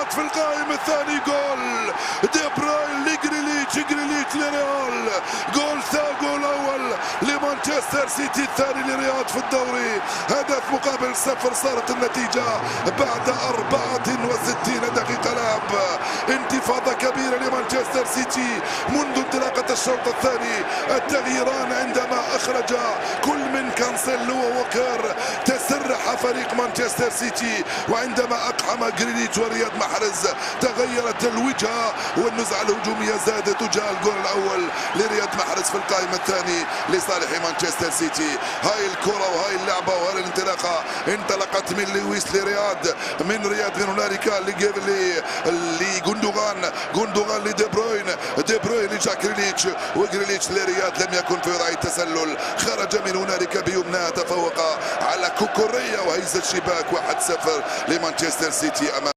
رياض في القائم الثاني. جول دي بروين لجريليتش لريال. جول جول اول لمانشستر سيتي، الثاني لرياض في الدوري. هدف مقابل 0 صارت النتيجة بعد 64 دقيقة لعب. انتفاضة كبيرة لمانشستر سيتي منذ انطلاقة الشوط الثاني. التغييران عندما أخرج كل من كانسيلو ووكر تسرح فريق مانشستر سيتي، وعندما أقحم جريليتش ورياض محرز تغيرت الوجهة والنزعة الهجومية زادت وجاء الجول الأول لرياض محرز في القائمة الثاني لصالح مانشستر سيتي. هاي الكرة وهاي اللعبة وهاي الانطلاقة انطلقت من لويس لرياض، من رياض من هنالك لجوندوغان لدي بروين لجاك جريليتش، وجريليتش لرياض لم يكن في وضع التسلل، خرج من هنالك بيمنى، تفوق على كوكوريا وهيز الشباك. 1-0 لمانشستر سيتي أمام